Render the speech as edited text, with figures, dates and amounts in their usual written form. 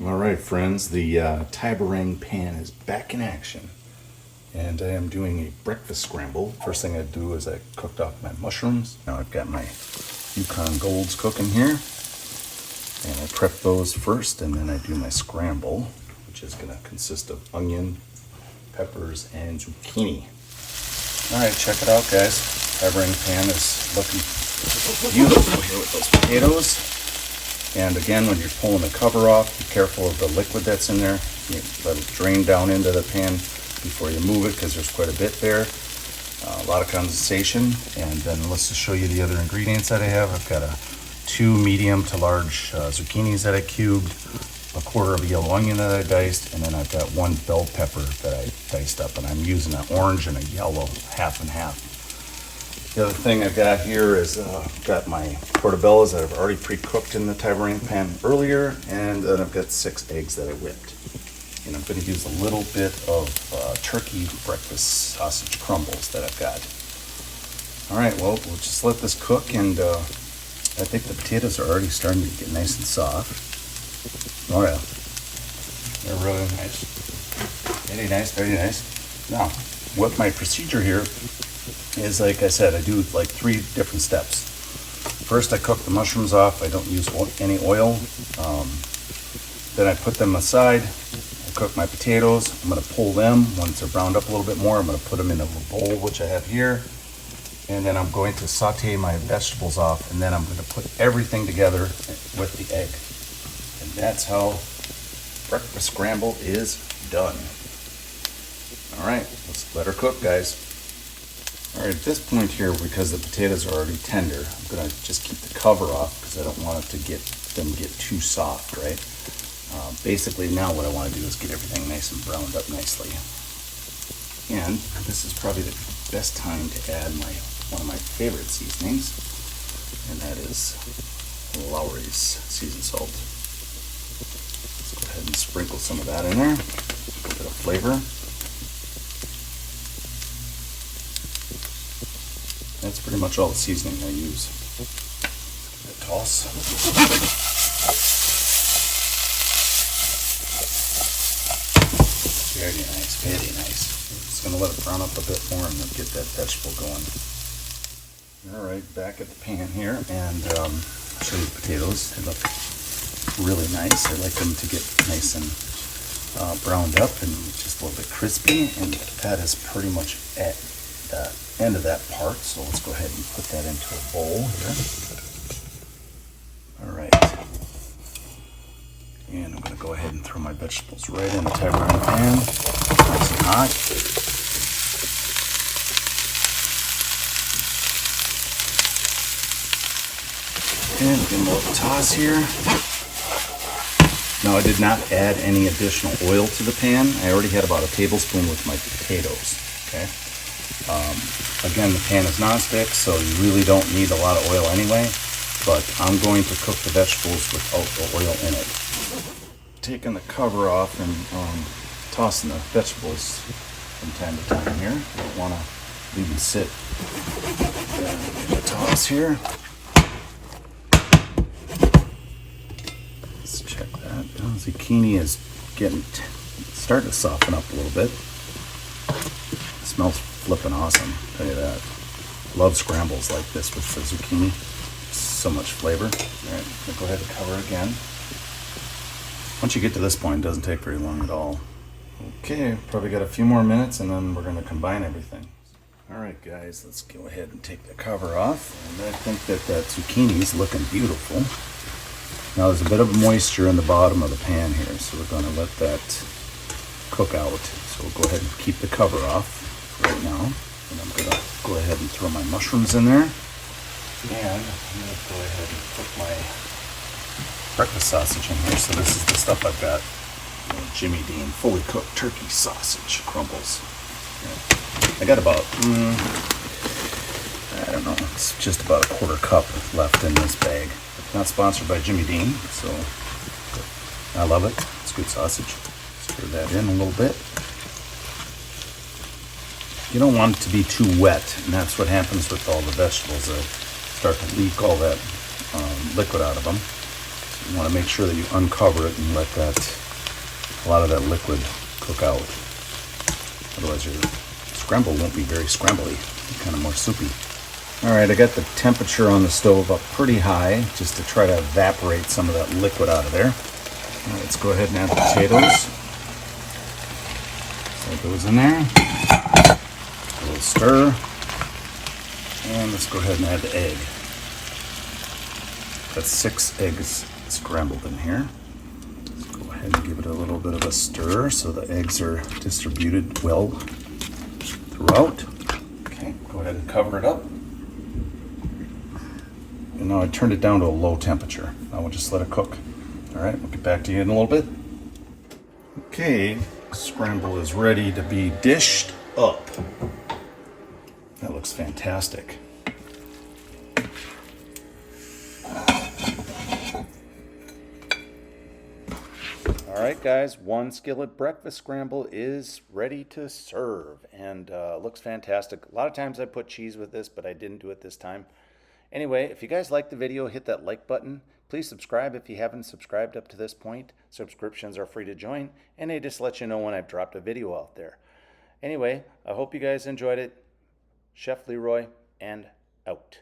All right, friends, the Tiborang pan is back in action, and I am doing a breakfast scramble. First thing I do is I cooked up my mushrooms. Now I've got my Yukon Golds cooking here, and I prep those first, and then I do my scramble, which is going to consist of onion, peppers, and zucchini. All right, check it out, guys. Tiborang pan is looking beautiful here with those potatoes. And again, when you're pulling the cover off, be careful of the liquid that's in there. You let it drain down into the pan before you move it, because there's quite a bit there. A lot of condensation. And then let's just show you the other ingredients that I have. I've got 2 medium to large zucchinis that I cubed, a quarter of a yellow onion that I diced, and then I've got 1 bell pepper that I diced up, and I'm using an orange and a yellow, half and half. The other thing I've got here is I've got my portobellos that I've already pre-cooked in the Tiborang pan earlier, and then I've got 6 eggs that I whipped. And I'm going to use a little bit of turkey breakfast sausage crumbles that I've got. All right, well, we'll just let this cook, and I think the potatoes are already starting to get nice and soft. Oh yeah, they're really nice. Very nice, very nice. Now, what my procedure here is, like I said, I do like 3 different steps. First, I cook the mushrooms off. I don't use any oil. Then I put them aside. I cook my potatoes. I'm going to pull them. Once they're browned up a little bit more, I'm going to put them in a bowl, which I have here. And then I'm going to saute my vegetables off, and then I'm going to put everything together with the egg. And that's how breakfast scramble is done. All right, let's let her cook, guys. All right, at this point here, because the potatoes are already tender, I'm going to just keep the cover off because I don't want it to get too soft, right? Basically, now what I want to do is get everything nice and browned up nicely. And this is probably the best time to add one of my favorite seasonings, and that is Lowry's seasoned salt. Let's go ahead and sprinkle some of that in there, a little bit of flavor. That's pretty much all the seasoning I use. A toss. Very nice, very nice. Just gonna let it brown up a bit more and then get that vegetable going. All right, back at the pan here, and I'll show you the potatoes. They look really nice. I like them to get nice and browned up and just a little bit crispy, and that is pretty much at the end of that part. So let's go ahead and put that into a bowl here. All right, and I'm going to go ahead and throw my vegetables right in the Tiborang pan, nice and hot. And give them a little toss here. Now, I did not add any additional oil to the pan. I already had about a tablespoon with my potatoes. Okay. Again, the pan is nonstick, so you really don't need a lot of oil anyway, but I'm going to cook the vegetables without the oil in it. Taking the cover off and tossing the vegetables from time to time here. Don't want to leave them sit. Give a toss here. Let's check that. Oh, zucchini is starting to soften up a little bit. It smells flipping awesome, I'll tell you that. Love scrambles like this with the zucchini. So much flavor. All right, I'll go ahead and cover again. Once you get to this point, it doesn't take very long at all. Okay, probably got a few more minutes, and then we're going to combine everything. All right, guys, let's go ahead and take the cover off. And I think that zucchini is looking beautiful. Now, there's a bit of moisture in the bottom of the pan here, so we're going to let that cook out. So we'll go ahead and keep the cover off right now, and I'm going to go ahead and throw my mushrooms in there, and I'm going to go ahead and put my breakfast sausage in here. So this is the stuff I've got. Jimmy Dean fully cooked turkey sausage crumbles. I got about I don't know, it's just about a quarter cup left in this bag. Not sponsored by Jimmy Dean, so I love it. It's good sausage. Stir that in a little bit. You don't want it to be too wet, and that's what happens with all the vegetables. They start to leak all that liquid out of them. You want to make sure that you uncover it and let a lot of that liquid cook out. Otherwise your scramble won't be very scrambly, kind of more soupy. All right, I got the temperature on the stove up pretty high just to try to evaporate some of that liquid out of there. All right, let's go ahead and add the potatoes. Slide those in there. A little stir. And let's go ahead and add the egg. Got 6 eggs scrambled in here. Let's go ahead and give it a little bit of a stir so the eggs are distributed well throughout. Okay, go ahead and cover it up. And now I turned it down to a low temperature. Now we'll just let it cook. All right, we'll get back to you in a little bit. Okay, scramble is ready to be dished up. That looks fantastic. All right, guys, one skillet breakfast scramble is ready to serve and looks fantastic. A lot of times I put cheese with this, but I didn't do it this time. Anyway, if you guys liked the video, hit that like button. Please subscribe if you haven't subscribed up to this point. Subscriptions are free to join, and they just let you know when I've dropped a video out there. Anyway, I hope you guys enjoyed it. Chef Leroy, and out.